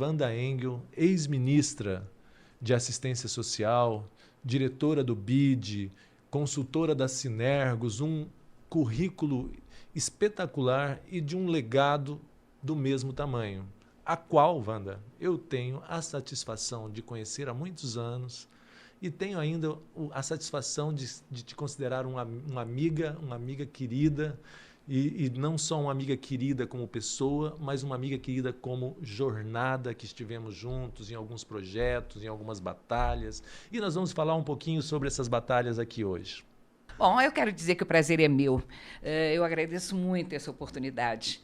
Wanda Engel, ex-ministra de Assistência Social, diretora do BID, consultora da Sinergos, um currículo espetacular e de um legado do mesmo tamanho, a qual, Wanda, eu tenho a satisfação de conhecer há muitos anos e tenho ainda a satisfação de te considerar uma amiga querida, e não só uma amiga querida como pessoa, mas uma amiga querida como jornada, que estivemos juntos em alguns projetos, em algumas batalhas. E nós vamos falar um pouquinho sobre essas batalhas aqui hoje. Bom, eu quero dizer que o prazer é meu. Eu agradeço muito essa oportunidade,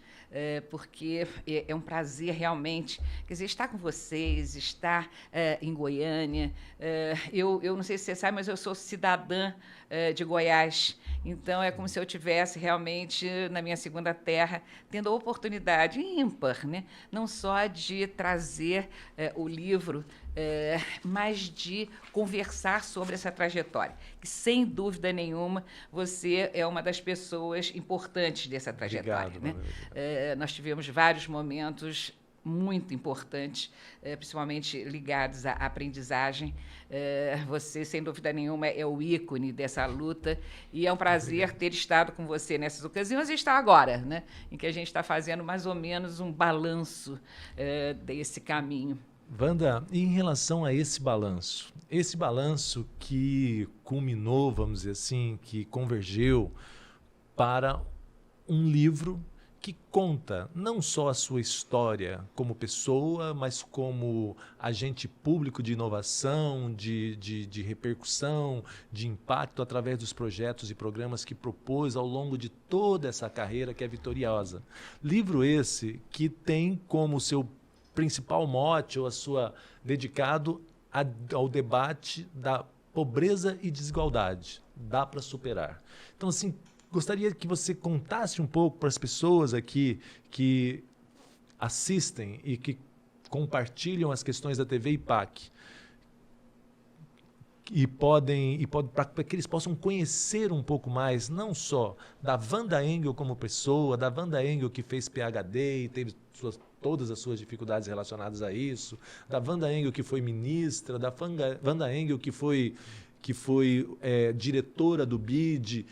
porque é um prazer realmente, quer dizer, estar com vocês, estar em Goiânia. Eu não sei se você sabe, mas eu sou cidadã de Goiás. Então, é como se eu estivesse realmente na minha segunda terra, tendo a oportunidade ímpar, né? Não só de trazer o livro, mas de conversar sobre essa trajetória, que, sem dúvida nenhuma, você é uma das pessoas importantes dessa trajetória. Obrigado, né? Nós tivemos vários momentos muito importantes, principalmente ligados à aprendizagem. Você, sem dúvida nenhuma, é o ícone dessa luta, e é um prazer ter estado com você nessas ocasiões e estar agora, né, em que a gente está fazendo mais ou menos um balanço desse caminho. Wanda, em relação a esse balanço que culminou, vamos dizer assim, que convergeu para um livro que conta não só a sua história como pessoa, mas como agente público de inovação, de repercussão, de impacto através dos projetos e programas que propôs ao longo de toda essa carreira que é vitoriosa. Livro esse que tem como seu principal mote ou a sua dedicado ao debate da pobreza e desigualdade. Dá para superar. Então, assim, gostaria que você contasse um pouco para as pessoas aqui que assistem e que compartilham as questões da TV IPAC para que eles possam conhecer um pouco mais, não só da Wanda Engel como pessoa, da Wanda Engel que fez PhD e teve todas as suas dificuldades relacionadas a isso, da Wanda Engel que foi ministra, da Wanda Engel que foi diretora do BID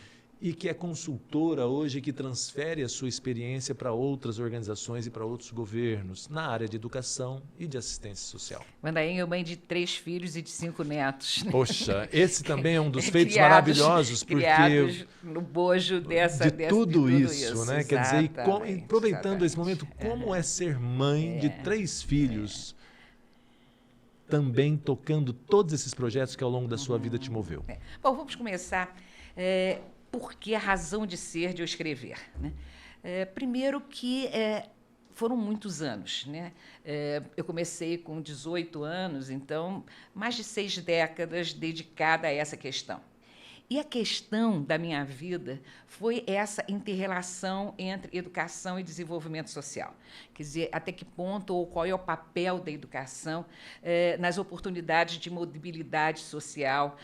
e que é consultora hoje, que transfere a sua experiência para outras organizações e para outros governos na área de educação e de assistência social. Wanda Engel, mãe de 3 filhos e de 5 netos. Poxa, esse também é um dos feitos maravilhosos, porque criados no bojo de tudo isso, né? Quer dizer, aproveitando esse momento, como é ser mãe de 3 filhos, também tocando todos esses projetos que ao longo da sua vida te moveu? Bom, vamos começar. Por que a razão de ser de eu escrever? Né? Primeiro que foram muitos anos. Né? Eu comecei com 18 anos, então mais de 6 décadas dedicada a essa questão. E a questão da minha vida foi essa inter-relação entre educação e desenvolvimento social. Quer dizer, até que ponto ou qual é o papel da educação nas oportunidades de mobilidade social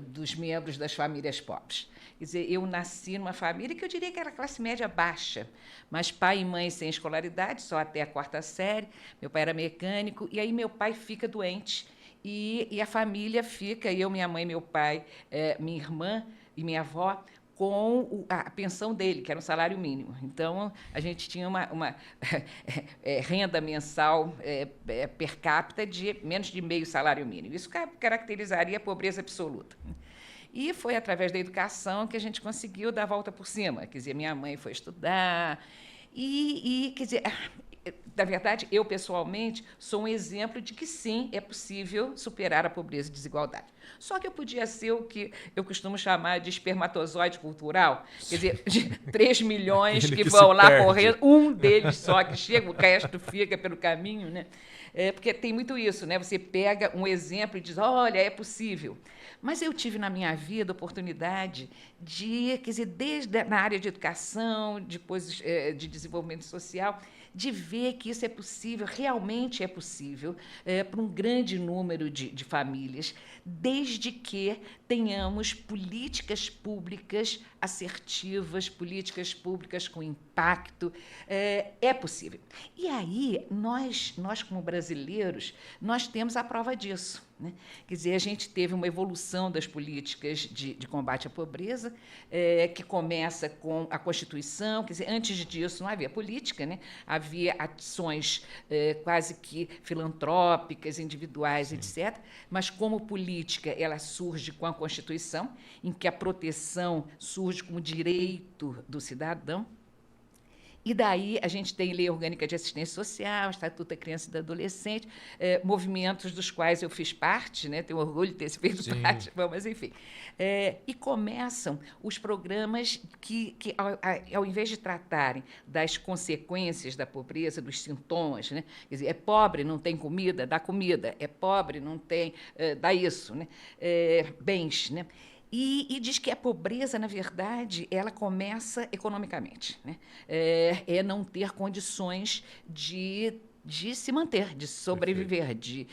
dos membros das famílias pobres. Quer dizer, eu nasci numa família que eu diria que era classe média baixa, mas pai e mãe sem escolaridade, só até a 4ª série. Meu pai era mecânico, e aí meu pai fica doente. E a família fica, eu, minha mãe, meu pai, minha irmã e minha avó, com a pensão dele, que era um salário mínimo. Então, a gente tinha uma renda mensal per capita de menos de meio salário mínimo. Isso caracterizaria a pobreza absoluta. E foi através da educação que a gente conseguiu dar a volta por cima. Quer dizer, minha mãe foi estudar quer dizer, na verdade, eu, pessoalmente, sou um exemplo de que, sim, é possível superar a pobreza e a desigualdade. Só que eu podia ser o que eu costumo chamar de espermatozoide cultural, quer dizer, de 3 milhões que vão lá correr, um deles só que chega, o resto fica pelo caminho, né? Porque tem muito isso, né? Você pega um exemplo e diz, olha, é possível. Mas eu tive na minha vida a oportunidade de, quer dizer, desde na área de educação, depois de desenvolvimento social, de ver que isso é possível, realmente é possível, para um grande número de famílias, desde que tenhamos políticas públicas assertivas, políticas públicas com impacto. É possível. E aí, nós como brasileiros, nós temos a prova disso, né? Quer dizer, a gente teve uma evolução das políticas de combate à pobreza, que começa com a Constituição. Quer dizer, antes disso não havia política, né? Havia ações quase que filantrópicas, individuais, sim, etc. Mas, como política, ela surge com a Constituição, em que a proteção surge como direito do cidadão. E daí a gente tem Lei Orgânica de Assistência Social, Estatuto da Criança e do Adolescente, movimentos dos quais eu fiz parte, né? Tenho orgulho de ter feito parte, mas enfim. E começam os programas que ao invés de tratarem das consequências da pobreza, dos sintomas, né? Quer dizer, é pobre, não tem comida, dá comida, é pobre, não tem, dá isso, né? Bens, né? E diz que a pobreza, na verdade, ela começa economicamente, né? Não ter condições de se manter, de sobreviver, de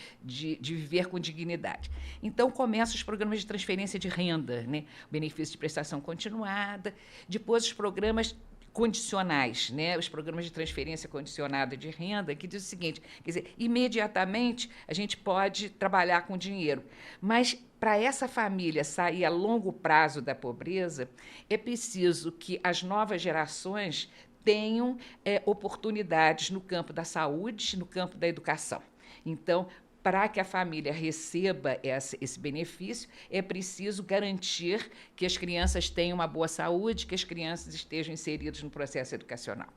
viver com dignidade. Então, começam os programas de transferência de renda, né? Benefício de prestação continuada, depois os programas condicionais, né? Os programas de transferência condicionada de renda, que diz o seguinte, quer dizer, imediatamente a gente pode trabalhar com dinheiro, mas para essa família sair a longo prazo da pobreza, é preciso que as novas gerações tenham oportunidades no campo da saúde, no campo da educação. Então, para que a família receba esse benefício, é preciso garantir que as crianças tenham uma boa saúde, que as crianças estejam inseridas no processo educacional.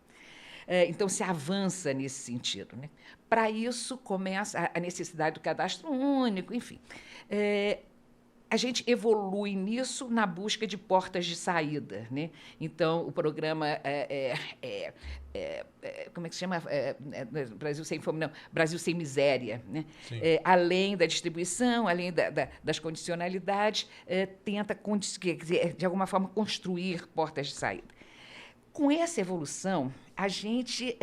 Então, se avança nesse sentido, né? Para isso, começa a necessidade do cadastro único, enfim. A gente evolui nisso na busca de portas de saída, né? Então, o programa como é que se chama? Brasil Sem Fome, não, Brasil Sem Miséria, né? Além da distribuição, além das condicionalidades, tenta, quer dizer, de alguma forma, construir portas de saída. Com essa evolução, a gente,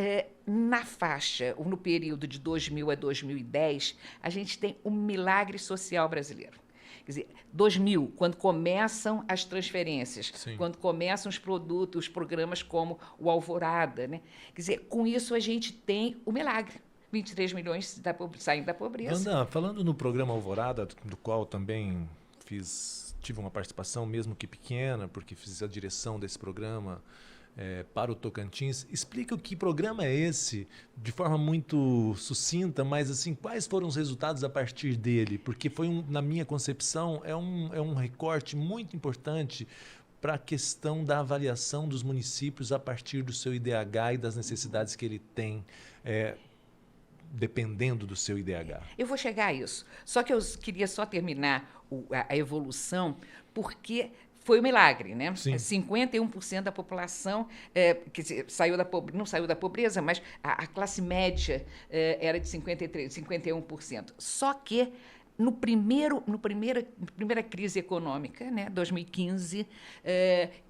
na faixa, no período de 2000 a 2010, a gente tem um milagre social brasileiro. Quer dizer, 2000, quando começam as transferências, sim, quando começam os produtos, os programas como o Alvorada, né? Quer dizer, com isso a gente tem o milagre. 23 milhões saindo da pobreza. Wanda, falando no programa Alvorada, do qual também tive uma participação, mesmo que pequena, porque fiz a direção desse programa para o Tocantins. Explica o que programa é esse, de forma muito sucinta, mas assim, quais foram os resultados a partir dele? Porque foi, na minha concepção, é um recorte muito importante para a questão da avaliação dos municípios a partir do seu IDH e das necessidades que ele tem, dependendo do seu IDH. Eu vou chegar a isso. Só que eu queria só terminar a evolução, porque foi um milagre, né? Sim. 51% da população não saiu da pobreza, mas a classe média era de 51%. Só que na primeira crise econômica, né, 2015,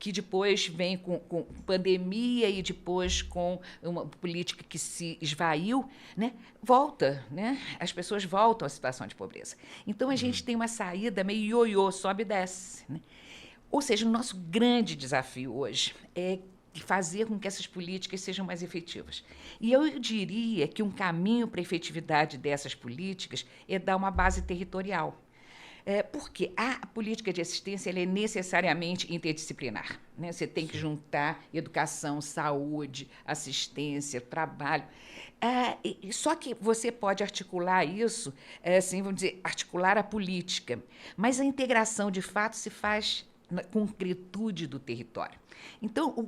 que depois vem com pandemia e depois com uma política que se esvaiu, né, volta, né, as pessoas voltam à situação de pobreza. Então, a gente tem uma saída meio ioiô, sobe e desce, né? Ou seja, o nosso grande desafio hoje é fazer com que essas políticas sejam mais efetivas. E eu diria que um caminho para a efetividade dessas políticas é dar uma base territorial. Porque a política de assistência ela é necessariamente interdisciplinar, né? Você tem que juntar educação, saúde, assistência, trabalho. Só que você pode articular isso, assim, vamos dizer, articular a política, mas a integração, de fato, se faz na concretude do território. Então, o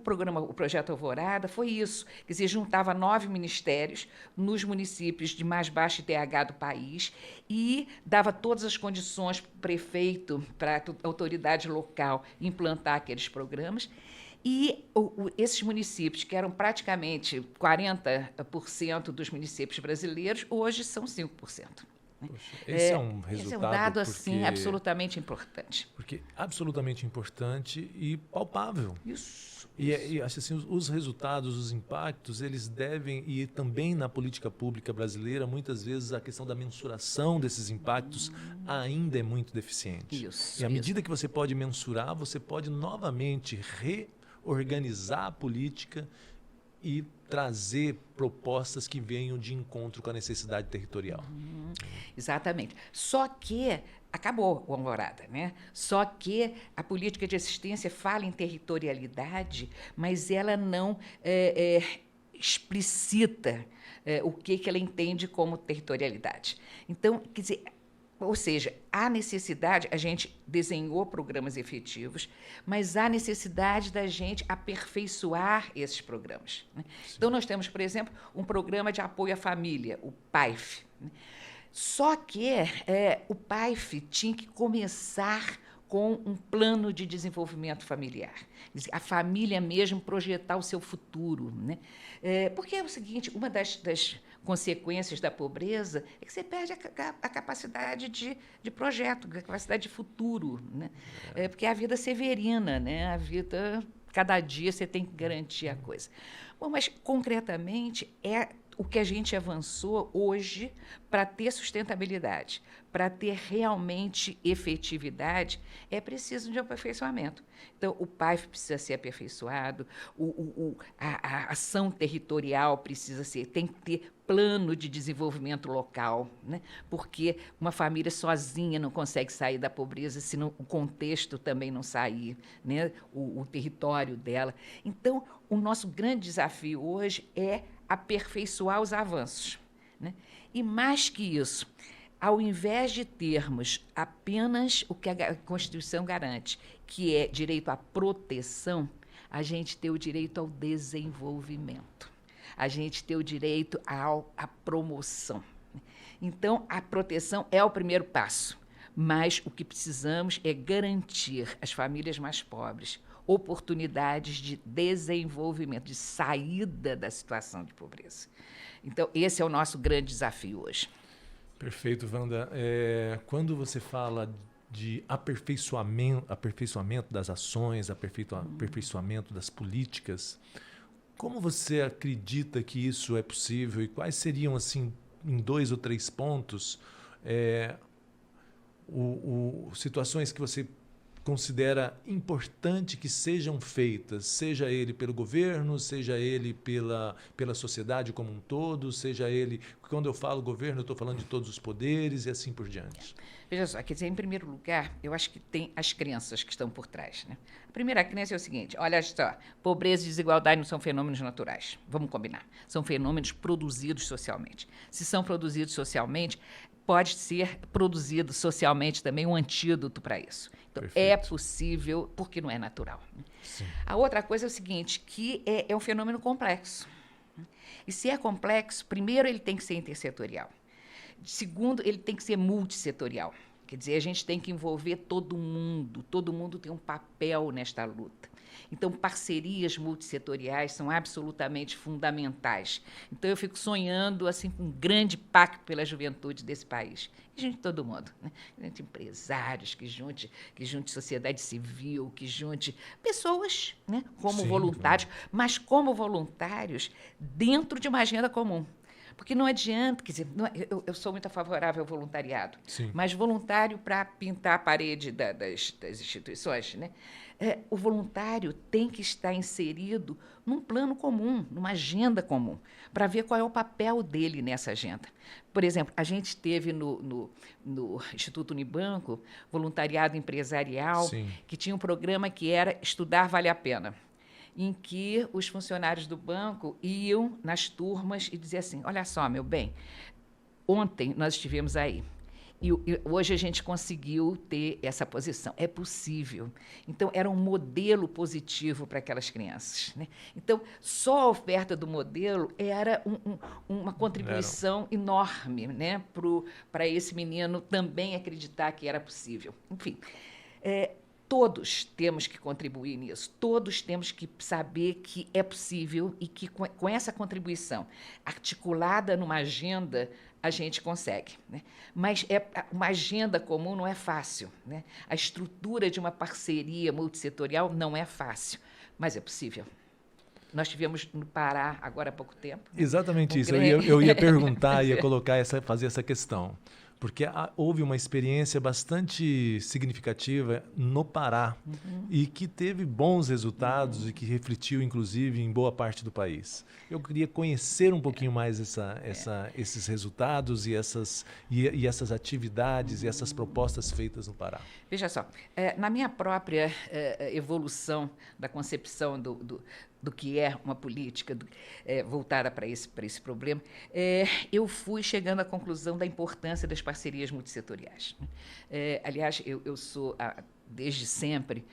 Projeto Alvorada foi isso, quer dizer, juntava 9 ministérios nos municípios de mais baixo IDH do país e dava todas as condições para o prefeito, para a autoridade local implantar aqueles programas. E esses municípios, que eram praticamente 40% dos municípios brasileiros, hoje são 5%. Poxa, esse é um resultado. Esse é um dado assim, absolutamente importante. Porque absolutamente importante e palpável. Isso. E acho assim, os resultados, os impactos, eles devem, e também na política pública brasileira, muitas vezes a questão da mensuração desses impactos ainda é muito deficiente. Isso, e à medida que você pode mensurar, você pode novamente reorganizar a política e trazer propostas que venham de encontro com a necessidade territorial. Exatamente. Só que acabou o Alvorada, né? Só que a política de assistência fala em territorialidade, mas ela não explicita o que ela entende como territorialidade. Então, quer dizer, ou seja, há necessidade, a gente desenhou programas efetivos, mas há necessidade da gente aperfeiçoar esses programas, né? Então, nós temos, por exemplo, um programa de apoio à família, o PAIF, né? Só que o PAIF tinha que começar com um plano de desenvolvimento familiar. A família mesmo projetar o seu futuro, né? Porque é o seguinte, uma das consequências da pobreza é que você perde a capacidade de projeto, a capacidade de futuro, né? Porque é a vida severina, né? A vida, cada dia você tem que garantir a coisa. Bom, mas, concretamente, o que a gente avançou hoje para ter sustentabilidade, para ter realmente efetividade, é preciso de aperfeiçoamento. Então, o PAIF precisa ser aperfeiçoado, a ação territorial tem que ter plano de desenvolvimento local, né? Porque uma família sozinha não consegue sair da pobreza se o contexto também não sair, né? O território dela. Então, o nosso grande desafio hoje é aperfeiçoar os avanços, né? E mais que isso, ao invés de termos apenas o que a Constituição garante, que é direito à proteção, a gente tem o direito ao desenvolvimento, a gente tem o direito à promoção. Então, a proteção é o primeiro passo, mas o que precisamos é garantir às famílias mais pobres oportunidades de desenvolvimento, de saída da situação de pobreza. Então, esse é o nosso grande desafio hoje. Perfeito, Wanda. Quando você fala de aperfeiçoamento das ações, aperfeiçoamento das políticas, como você acredita que isso é possível e quais seriam, assim, em 2 ou 3 pontos, situações que você considera importante que sejam feitas, seja ele pelo governo, seja ele pela sociedade como um todo, seja ele... Quando eu falo governo, eu estou falando de todos os poderes e assim por diante. Veja só, quer dizer, em primeiro lugar, eu acho que tem as crenças que estão por trás, né? A primeira crença é o seguinte, olha só, pobreza e desigualdade não são fenômenos naturais, vamos combinar, são fenômenos produzidos socialmente. Se são produzidos socialmente, pode ser produzido socialmente também um antídoto para isso. Então, é possível, porque não é natural. Sim. A outra coisa é o seguinte, que é um fenômeno complexo. E se é complexo, primeiro ele tem que ser intersetorial. Segundo, ele tem que ser multissetorial. Quer dizer, a gente tem que envolver todo mundo tem um papel nesta luta. Então, parcerias multissetoriais são absolutamente fundamentais. Então, eu fico sonhando assim, com um grande pacto pela juventude desse país. Que junte todo mundo, né? Que junte empresários, que junte sociedade civil, que junte pessoas, né? Como voluntários, mas como voluntários dentro de uma agenda comum. Porque não adianta, quer dizer, eu sou muito favorável ao voluntariado, Sim. Mas voluntário para pintar a parede das instituições, né? O voluntário tem que estar inserido num plano comum, numa agenda comum, para ver qual é o papel dele nessa agenda. Por exemplo, a gente teve no Instituto Unibanco voluntariado empresarial, Sim. que tinha um programa que era Estudar Vale a Pena, em que os funcionários do banco iam nas turmas e diziam assim, olha só, meu bem, ontem nós estivemos aí, e hoje a gente conseguiu ter essa posição. É possível. Então, era um modelo positivo para aquelas crianças, né? Então, só a oferta do modelo era uma contribuição enorme, né? Para esse menino também acreditar que era possível. Enfim, todos temos que contribuir nisso, todos temos que saber que é possível e que, com essa contribuição articulada numa agenda, a gente consegue, né? Mas uma agenda comum não é fácil, né? A estrutura de uma parceria multissetorial não é fácil, mas é possível. Nós tivemos no Pará, agora há pouco tempo. Exatamente isso. Eu ia perguntar, ia colocar fazer essa questão. Porque houve uma experiência bastante significativa no Pará e que teve bons resultados e que refletiu, inclusive, em boa parte do país. Eu queria conhecer um pouquinho mais esses resultados e essas atividades e essas propostas feitas no Pará. Veja só, na minha própria evolução da concepção do que é uma política voltada para esse problema, eu fui chegando à conclusão da importância das parcerias multissetoriais. Aliás, eu sou, desde sempre,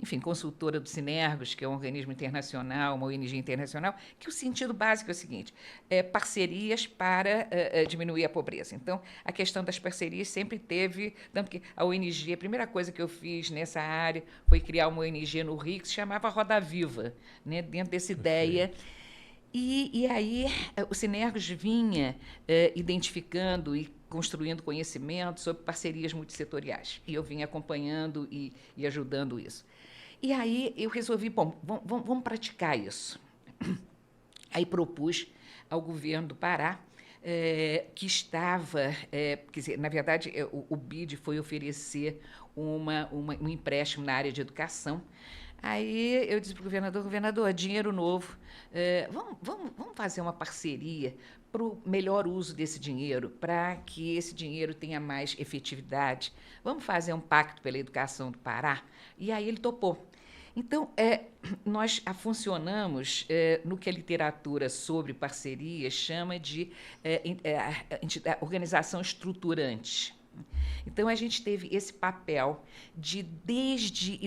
enfim, consultora do Sinergos, que é um organismo internacional, uma ONG internacional, que o sentido básico é o seguinte: parcerias para diminuir a pobreza. Então, a questão das parcerias sempre teve, tanto que a ONG, a primeira coisa que eu fiz nessa área foi criar uma ONG no Rio que se chamava Roda Viva, né, dentro dessa ideia. E aí o Sinergos vinha identificando e construindo conhecimento sobre parcerias multissetoriais. E eu vinha acompanhando e ajudando isso. E aí eu resolvi, bom, vamos praticar isso. Aí propus ao governo do Pará, que estava, quer dizer, na verdade, o BID foi oferecer um empréstimo na área de educação. Aí eu disse para o governador, dinheiro novo, vamos fazer uma parceria para o melhor uso desse dinheiro, para que esse dinheiro tenha mais efetividade. Vamos fazer um pacto pela educação do Pará? E aí ele topou. Então, nós funcionamos no que a literatura sobre parcerias chama de organização estruturante. Então, a gente teve esse papel de, desde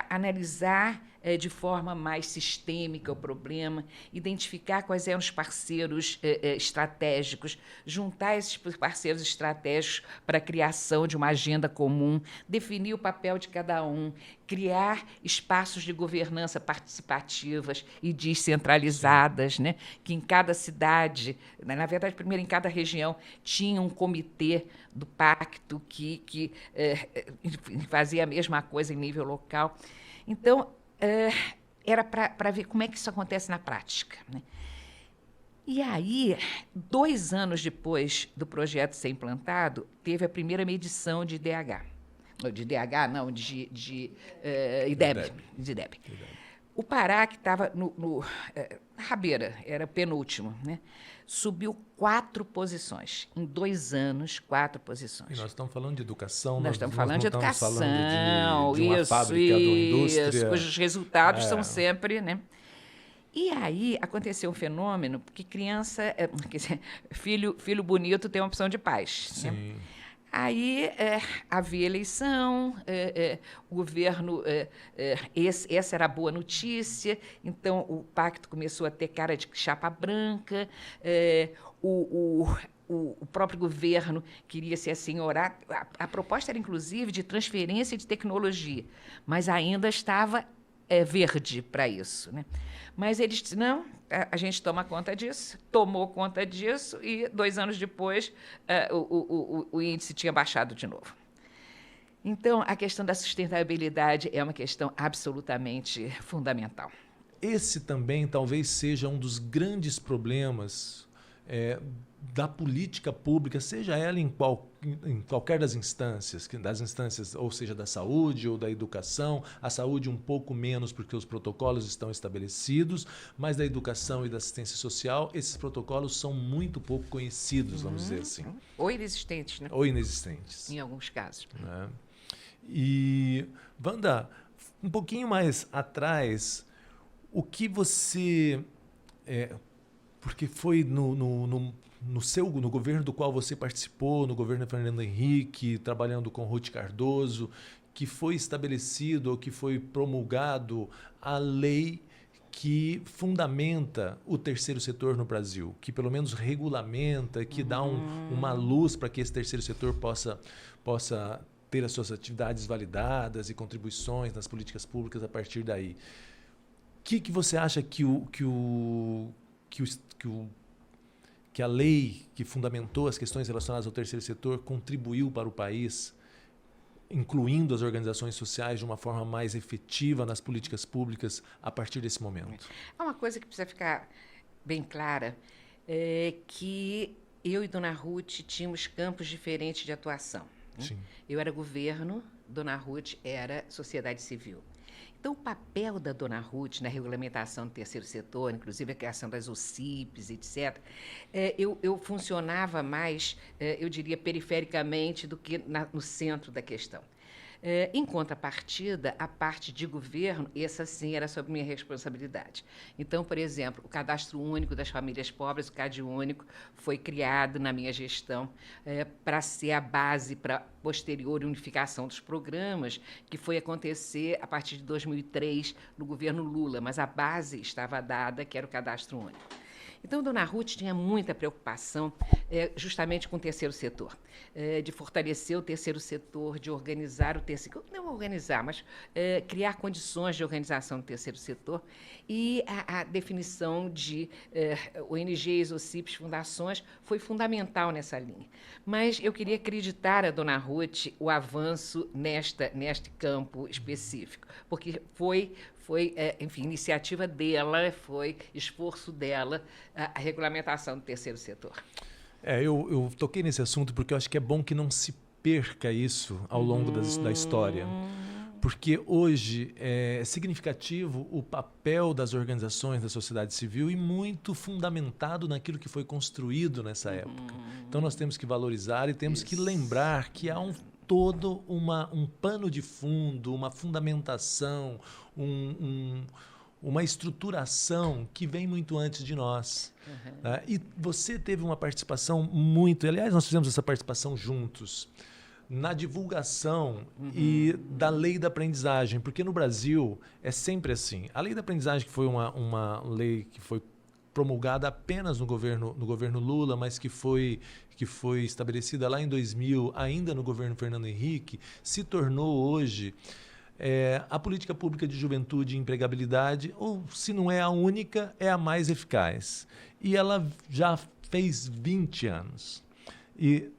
analisar de forma mais sistêmica o problema, identificar quais eram os parceiros estratégicos, juntar esses parceiros estratégicos para a criação de uma agenda comum, definir o papel de cada um, criar espaços de governança participativas e descentralizadas, né? Que em cada cidade, na verdade, primeiro em cada região, tinha um comitê do pacto que fazia a mesma coisa em nível local. Então, era para ver como é que isso acontece na prática, né? E aí, 2 anos depois do projeto ser implantado, teve a primeira medição de IDH. De IDH, não, de IDEB. O Pará, que estava na rabeira, era penúltimo, né? Subiu 4 posições. Em 2 anos, 4 posições. E nós estamos falando de educação. Nós estamos falando de educação. Estamos falando de uma fábrica, de uma indústria. Cujos resultados são sempre, né? E aí aconteceu um fenômeno, porque criança, quer dizer, filho bonito tem uma opção de paz. Sim. Né? Aí havia eleição, o governo, essa era a boa notícia, então o pacto começou a ter cara de chapa branca, o próprio governo queria se assenhorar. A proposta era, inclusive, de transferência de tecnologia, mas ainda estava verde para isso, né? Mas eles disseram, não, a gente toma conta disso, tomou conta disso, e 2 anos depois o índice tinha baixado de novo. Então, a questão da sustentabilidade é uma questão absolutamente fundamental. Esse também talvez seja um dos grandes problemas da política pública, seja ela em qualquer das instâncias, ou seja, da saúde ou da educação. A saúde um pouco menos, porque os protocolos estão estabelecidos, mas da educação e da assistência social, esses protocolos são muito pouco conhecidos, vamos dizer assim. Ou inexistentes, né? Ou inexistentes. Em alguns casos. Né? E, Wanda, um pouquinho mais atrás, o que você... porque foi no governo do qual você participou, no governo de Fernando Henrique, trabalhando com Ruth Cardoso, que foi estabelecido ou que foi promulgado a lei que fundamenta o terceiro setor no Brasil, que pelo menos regulamenta, que dá uma luz para que esse terceiro setor possa ter as suas atividades validadas e contribuições nas políticas públicas a partir daí. O que você acha que que a lei que fundamentou as questões relacionadas ao terceiro setor contribuiu para o país, incluindo as organizações sociais de uma forma mais efetiva nas políticas públicas a partir desse momento? Há uma coisa que precisa ficar bem clara, é que eu e Dona Ruth tínhamos campos diferentes de atuação. Né? Sim. Eu era governo, Dona Ruth era sociedade civil. Então, o papel da Dona Ruth na regulamentação do terceiro setor, inclusive a criação das OCIPs, etc., eu funcionava mais, eu diria, perifericamente do que no centro da questão. Em contrapartida, a parte de governo, essa sim era sob minha responsabilidade. Então, por exemplo, o Cadastro Único das Famílias Pobres, o CadÚnico, foi criado na minha gestão para ser a base para a posterior unificação dos programas, que foi acontecer a partir de 2003, no governo Lula, mas a base estava dada, que era o Cadastro Único. Então, Dona Ruth tinha muita preocupação justamente com o terceiro setor, de fortalecer o terceiro setor, de organizar o terceiro... Não organizar, mas criar condições de organização do terceiro setor e a definição de ONGs, OCIPs, fundações, foi fundamental nessa linha. Mas eu queria acreditar a Dona Ruth o avanço neste campo específico, porque foi enfim, iniciativa dela, foi esforço dela a regulamentação do terceiro setor. Eu toquei nesse assunto porque eu acho que é bom que não se perca isso ao longo da história. Porque hoje é significativo o papel das organizações da sociedade civil e muito fundamentado naquilo que foi construído nessa época. Então nós temos que valorizar e temos que lembrar que há todo um pano de fundo, uma fundamentação, uma estruturação que vem muito antes de nós. Né? E você teve uma participação muito... Aliás, nós fizemos essa participação juntos na divulgação e da lei da aprendizagem, porque no Brasil é sempre assim. A lei da aprendizagem, que foi uma lei que foi promulgada apenas no governo Lula, mas que foi estabelecida lá em 2000, ainda no governo Fernando Henrique, se tornou hoje a política pública de juventude e empregabilidade, ou se não é a única, é a mais eficaz. E ela já fez 20 anos. E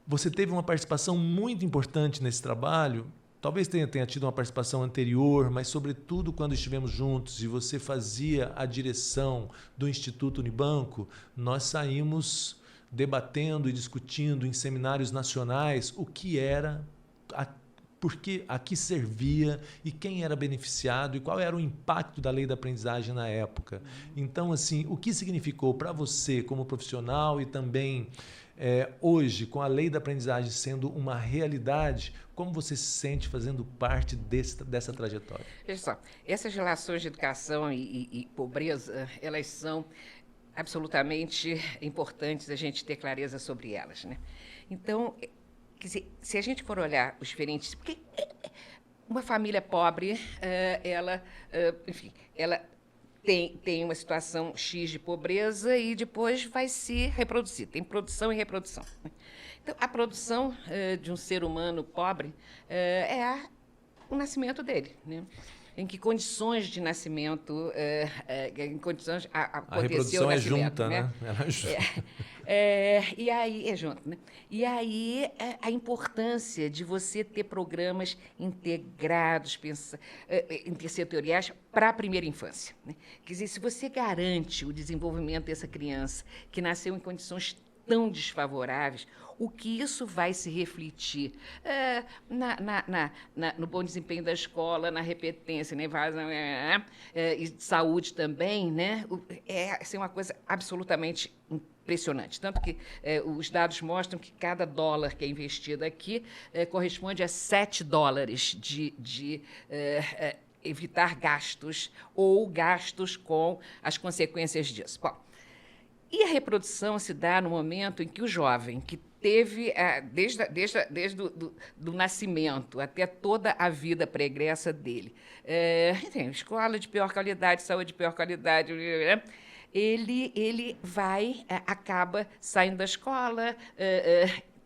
você teve uma participação muito importante nesse trabalho. Talvez tenha tido uma participação anterior, mas, sobretudo, quando estivemos juntos e você fazia a direção do Instituto Unibanco, nós saímos debatendo e discutindo em seminários nacionais o que era, a que servia e quem era beneficiado e qual era o impacto da lei da aprendizagem na época. Então, assim, o que significou para você como profissional e também hoje, com a lei da aprendizagem sendo uma realidade, como você se sente fazendo parte dessa trajetória? Veja só, essas relações de educação e pobreza, elas são absolutamente importantes a gente ter clareza sobre elas, né? Então, quer dizer, se a gente for olhar os diferentes... Porque uma família pobre, enfim, ela tem uma situação X de pobreza e depois vai se reproduzir. Tem produção e reprodução. Então, a produção de um ser humano pobre é o nascimento dele, né? Em que condições de nascimento, em condições aconteceu o nascimento. A reprodução é junta, né? E aí, é junto, né? E aí, a importância de você ter programas integrados, intersetoriais para a primeira infância, né? Quer dizer, se você garante o desenvolvimento dessa criança que nasceu em condições tão desfavoráveis, o que isso vai se refletir no bom desempenho da escola, na repetência, na evasão, e saúde também, né? É uma coisa absolutamente impressionante. Tanto que os dados mostram que cada dólar que é investido aqui corresponde a $7 de evitar gastos ou gastos com as consequências disso. Bom, e a reprodução se dá no momento em que o jovem, que teve, desde do nascimento até toda a vida pregressa dele, tem escola de pior qualidade, saúde de pior qualidade, ele acaba saindo da escola,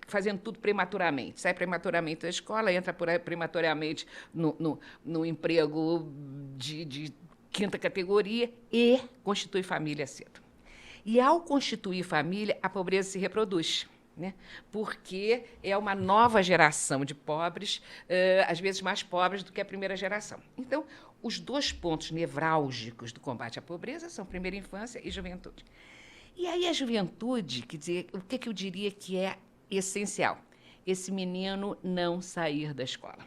fazendo tudo prematuramente. Sai prematuramente da escola, entra prematuramente no emprego de quinta categoria e constitui família cedo. E, ao constituir família, a pobreza se reproduz. Né? Porque é uma nova geração de pobres, às vezes mais pobres do que a primeira geração. Então, os 2 pontos nevrálgicos do combate à pobreza são primeira infância e juventude. E aí a juventude, quer dizer, o que eu diria que é essencial? Esse menino não sair da escola.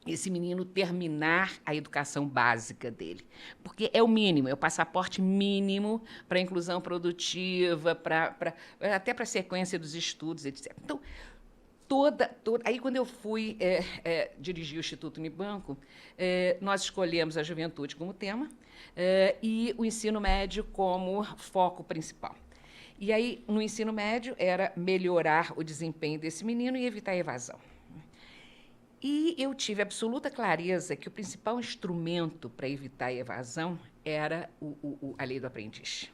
Esse menino terminar a educação básica dele. Porque é o mínimo, é o passaporte mínimo para a inclusão produtiva, até para a sequência dos estudos, etc. Então, aí, quando eu fui dirigir o Instituto Unibanco, nós escolhemos a juventude como tema e o ensino médio como foco principal. E aí, no ensino médio, era melhorar o desempenho desse menino e evitar a evasão. E eu tive absoluta clareza que o principal instrumento para evitar a evasão era a lei do aprendiz.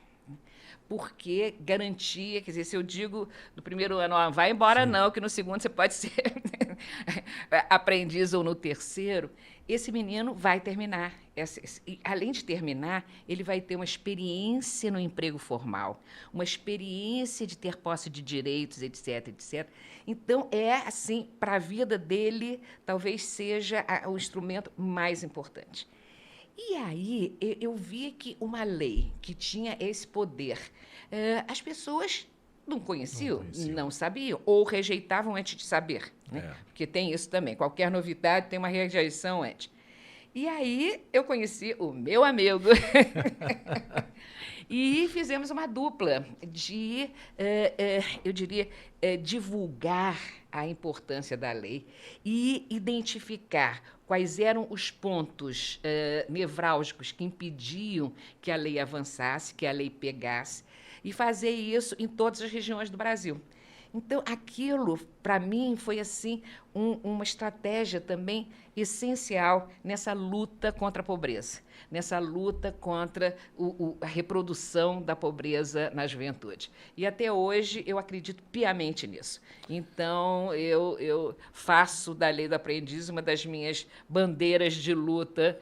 Porque garantia, quer dizer, se eu digo no primeiro ano, vai embora não, que no segundo você pode ser aprendiz ou no terceiro, esse menino vai terminar. E, além de terminar, ele vai ter uma experiência no emprego formal, uma experiência de ter posse de direitos, etc, etc. Então, assim, para a vida dele, talvez seja o instrumento mais importante. E aí eu vi que uma lei que tinha esse poder, as pessoas não conheciam, não sabiam, ou rejeitavam antes de saber. Né? Porque tem isso também, qualquer novidade tem uma rejeição antes. E aí eu conheci o meu amigo e fizemos uma dupla de, eu diria, divulgar a importância da lei e identificar quais eram os pontos nevrálgicos que impediam que a lei avançasse, que a lei pegasse, e fazer isso em todas as regiões do Brasil. Então, aquilo, para mim, foi assim uma estratégia também essencial nessa luta contra a pobreza, nessa luta contra a reprodução da pobreza na juventude. E até hoje eu acredito piamente nisso. Então, eu faço da lei do aprendiz uma das minhas bandeiras de luta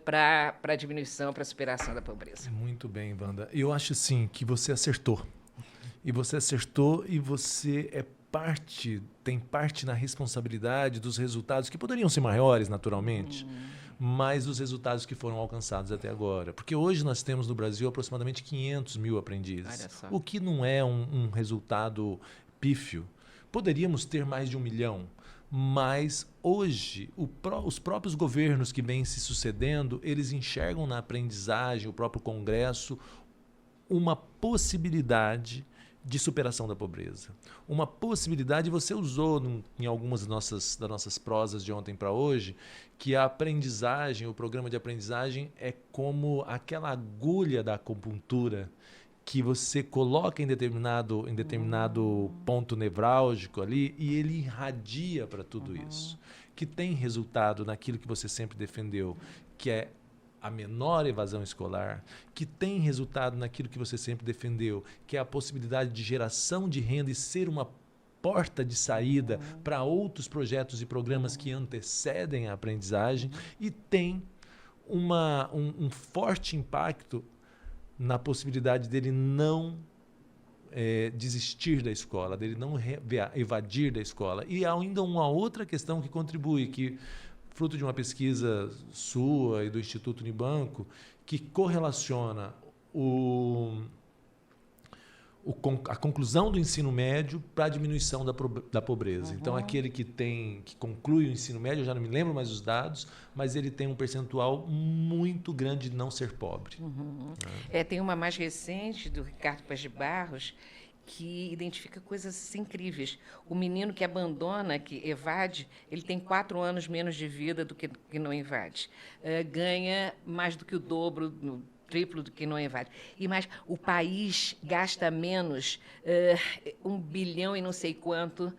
para a diminuição, para a superação da pobreza. Muito bem, Wanda. Eu acho, sim, que você acertou. E você acertou e você tem parte na responsabilidade dos resultados, que poderiam ser maiores, naturalmente, mas os resultados que foram alcançados até agora. Porque hoje nós temos no Brasil aproximadamente 500 mil aprendizes, o que não é um resultado pífio. Poderíamos ter mais de 1 milhão, mas hoje os próprios governos que vêm se sucedendo, eles enxergam na aprendizagem, o próprio Congresso, uma possibilidade de superação da pobreza. Uma possibilidade, você usou em algumas das nossas prosas de ontem para hoje, que a aprendizagem, o programa de aprendizagem é como aquela agulha da acupuntura que você coloca em determinado ponto nevrálgico ali e ele irradia para tudo isso, que tem resultado naquilo que você sempre defendeu, que é a menor evasão escolar, que tem resultado naquilo que você sempre defendeu, que é a possibilidade de geração de renda e ser uma porta de saída para outros projetos e programas que antecedem a aprendizagem, e tem um forte impacto na possibilidade dele não desistir da escola, dele não evadir da escola. E há ainda uma outra questão que contribui, que fruto de uma pesquisa sua e do Instituto Unibanco, que correlaciona a conclusão do ensino médio para a diminuição da pobreza. Então, aquele que conclui o ensino médio, eu já não me lembro mais os dados, mas ele tem um percentual muito grande de não ser pobre. Tem uma mais recente, do Ricardo Paz de Barros, que identifica coisas incríveis. O menino que abandona, que evade, ele tem 4 anos menos de vida do que não evade. Ganha mais do que o dobro, triplo do que não evade. E mais, o país gasta menos, 1 bilhão e não sei quanto,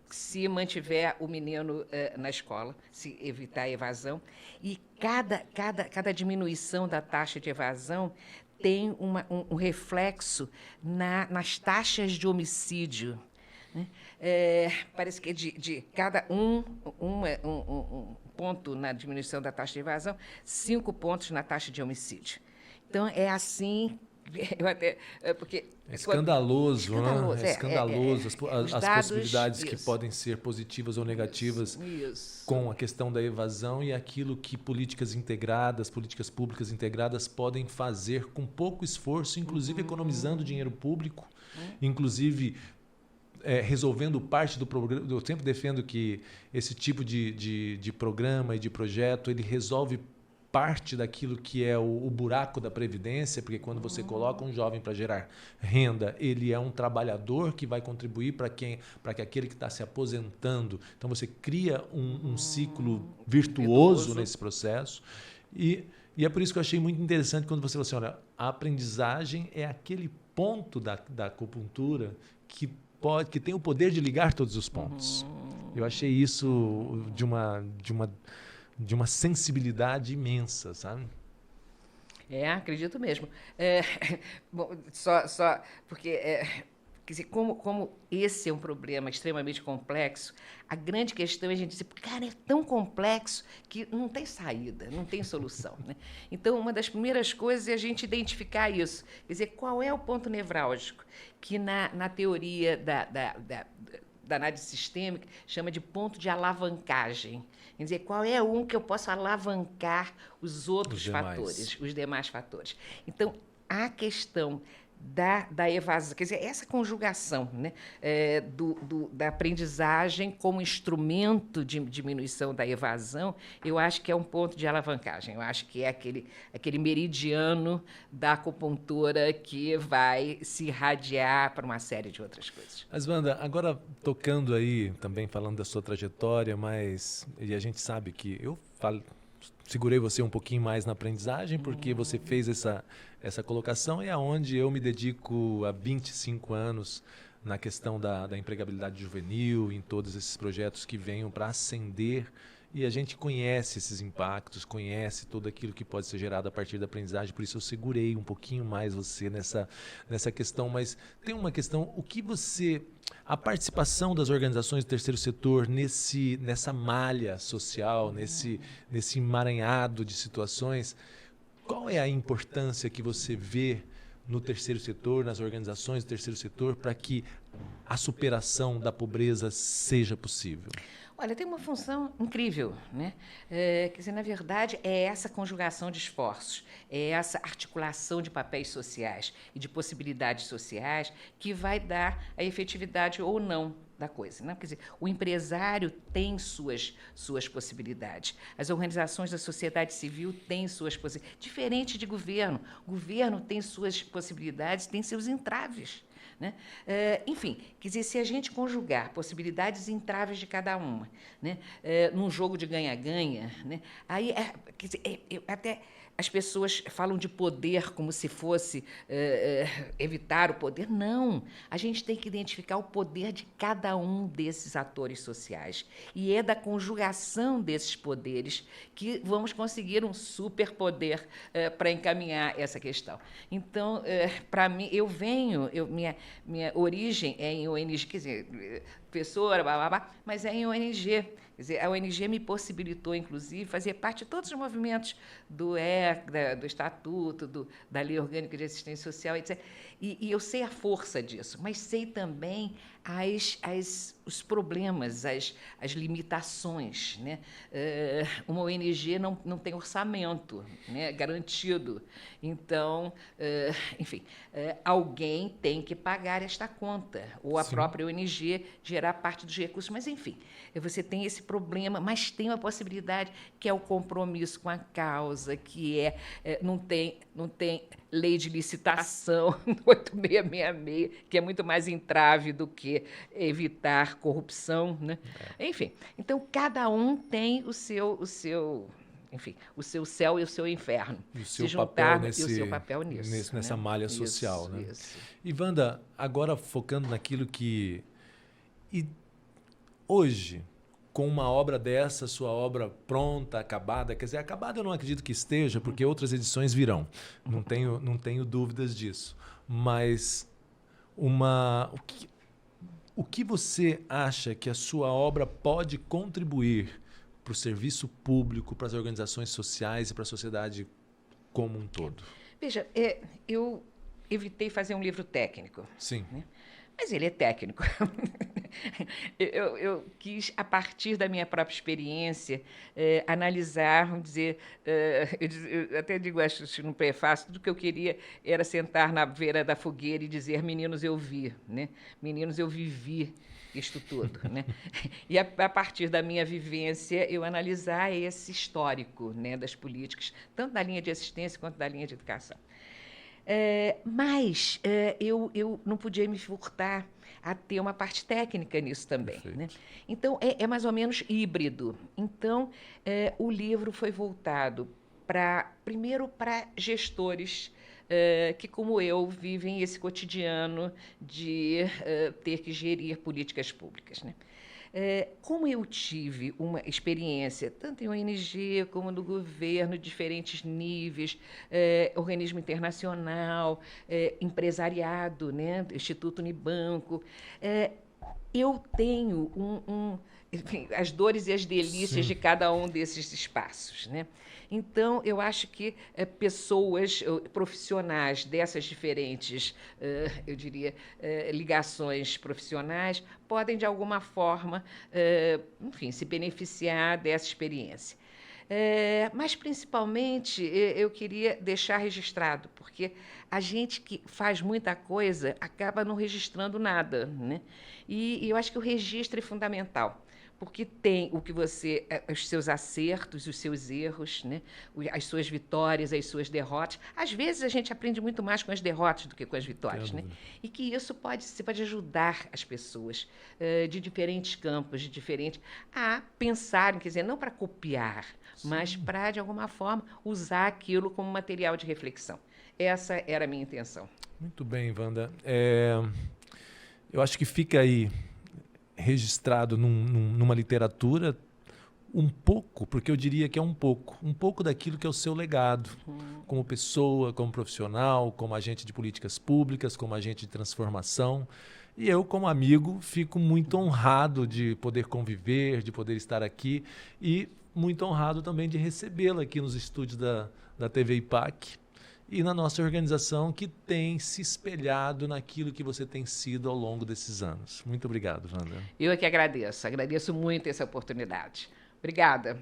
se mantiver o menino na escola, se evitar a evasão. E cada diminuição da taxa de evasão tem um reflexo nas taxas de homicídio. Né? Parece que de cada um ponto na diminuição da taxa de evasão, 5 pontos na taxa de homicídio. Então, é assim Eu até, porque É escandaloso, escandaloso, né? É escandaloso os as dados, possibilidades que isso, podem ser positivas ou negativas isso. com a questão da evasão e aquilo que políticas integradas, políticas públicas integradas podem fazer com pouco esforço, inclusive economizando dinheiro público, inclusive resolvendo parte do problema. Eu sempre defendo que esse tipo de programa e de projeto, ele resolve parte daquilo que é o buraco da Previdência, porque quando você coloca um jovem para gerar renda, ele é um trabalhador que vai contribuir para que aquele que está se aposentando. Então você cria um ciclo virtuoso nesse processo. E é por isso que eu achei muito interessante quando você falou assim, olha, a aprendizagem é aquele ponto da acupuntura que tem o poder de ligar todos os pontos. Eu achei isso de uma sensibilidade imensa, sabe? Acredito mesmo. Bom, porque, quer dizer, como esse é um problema extremamente complexo, a grande questão é a gente dizer, cara, é tão complexo que não tem saída, não tem solução, né? Então, uma das primeiras coisas é a gente identificar isso, quer dizer, qual é o ponto nevrálgico, que na teoria da análise sistêmica chama de ponto de alavancagem. Quer dizer, qual é que eu posso alavancar os outros fatores, os demais fatores. Então, a questão da evasão, quer dizer, essa conjugação, né, da aprendizagem como instrumento de diminuição da evasão, eu acho que é um ponto de alavancagem. Eu acho que é aquele meridiano da acupuntura que vai se irradiar para uma série de outras coisas. Mas, Wanda, agora tocando aí, também falando da sua trajetória, e a gente sabe que segurei você um pouquinho mais na aprendizagem, porque você fez essa colocação, e é onde eu me dedico há 25 anos na questão da empregabilidade juvenil, em todos esses projetos que venham para ascender, e a gente conhece esses impactos, conhece tudo aquilo que pode ser gerado a partir da aprendizagem, por isso eu segurei um pouquinho mais você nessa questão. Mas tem uma questão, a participação das organizações do terceiro setor nessa malha social, nesse emaranhado de situações, qual é a importância que você vê no terceiro setor, nas organizações do terceiro setor, para que a superação da pobreza seja possível? Olha, tem uma função incrível, né? Quer dizer, na verdade, é essa conjugação de esforços, é essa articulação de papéis sociais e de possibilidades sociais que vai dar a efetividade ou não da coisa, né? Quer dizer, o empresário tem suas possibilidades, as organizações da sociedade civil têm suas possibilidades, diferente de governo. O governo tem suas possibilidades, tem seus entraves. Né? Enfim, quer dizer, se a gente conjugar possibilidades e entraves de cada uma, né? Num jogo de ganha-ganha, né? Aí, quer dizer, até as pessoas falam de poder como se fosse evitar o poder. Não, a gente tem que identificar o poder de cada um desses atores sociais. E é da conjugação desses poderes que vamos conseguir um superpoder para encaminhar essa questão. Então, para mim, minha origem é em ONG, quer dizer, professora, mas é em ONG. Quer dizer, a ONG me possibilitou, inclusive, fazer parte de todos os movimentos do do Estatuto, da Lei Orgânica de Assistência Social, etc. E eu sei a força disso, mas sei também os problemas, as limitações. Né? Uma ONG não tem orçamento, né, garantido. Então, enfim, alguém tem que pagar esta conta, ou a Sim. própria ONG gerar parte dos recursos. Mas, enfim, você tem esse problema, mas tem uma possibilidade que é o compromisso com a causa, que não tem lei de licitação 8666, que é muito mais entrave do que evitar corrupção, né? Enfim, então cada um tem o seu céu e o seu inferno. E o seu juntar, papel e o seu papel nisso, nessa né? malha social, né? Isso. E, Wanda, agora focando naquilo que... E hoje, com uma obra dessa, sua obra pronta, acabada, quer dizer, acabada eu não acredito que esteja, porque outras edições virão, não tenho dúvidas disso. Mas o que você acha que a sua obra pode contribuir para o serviço público, para as organizações sociais e para a sociedade como um todo? Veja, eu evitei fazer um livro técnico. Sim. Né? Mas ele é técnico. Eu quis, a partir da minha própria experiência, analisar, vamos dizer, eu até digo, acho no prefácio, tudo que eu queria era sentar na beira da fogueira e dizer: meninos, eu vi, né? Meninos, eu vivi isto tudo. Né? E, a partir da minha vivência, eu analisar esse histórico, né, das políticas, tanto da linha de assistência quanto da linha de educação. Mas eu não podia me furtar a ter uma parte técnica nisso também. Né? Então, é mais ou menos híbrido. Então, o livro foi voltado primeiro para gestores que, como eu, vivem esse cotidiano de ter que gerir políticas públicas. Né? Como eu tive uma experiência, tanto em ONG como no governo, diferentes níveis, organismo internacional, empresariado, né, Instituto Unibanco, eu tenho enfim, as dores e as delícias de cada um desses espaços. Né? Então, eu acho que pessoas, profissionais dessas diferentes, eu diria, ligações profissionais, podem, de alguma forma, enfim, se beneficiar dessa experiência. Mas, principalmente, eu queria deixar registrado, porque a gente que faz muita coisa acaba não registrando nada. Né? E eu acho que o registro é fundamental, porque tem o que você, os seus acertos, os seus erros, né? As suas vitórias, as suas derrotas. Às vezes a gente aprende muito mais com as derrotas do que com as vitórias, né? E que isso pode ajudar as pessoas de diferentes campos, a pensarem, quer dizer, não para copiar, mas para, de alguma forma, usar aquilo como material de reflexão. Essa era a minha intenção. Muito bem, Wanda. Eu acho que fica aí registrado numa literatura um pouco, porque eu diria que é um pouco daquilo que é o seu legado, como pessoa, como profissional, como agente de políticas públicas, como agente de transformação. E eu, como amigo, fico muito honrado de poder conviver, de poder estar aqui e muito honrado também de recebê-la aqui nos estúdios da TV IPAC e na nossa organização, que tem se espelhado naquilo que você tem sido ao longo desses anos. Muito obrigado, Wanda. Eu é que agradeço muito essa oportunidade. Obrigada.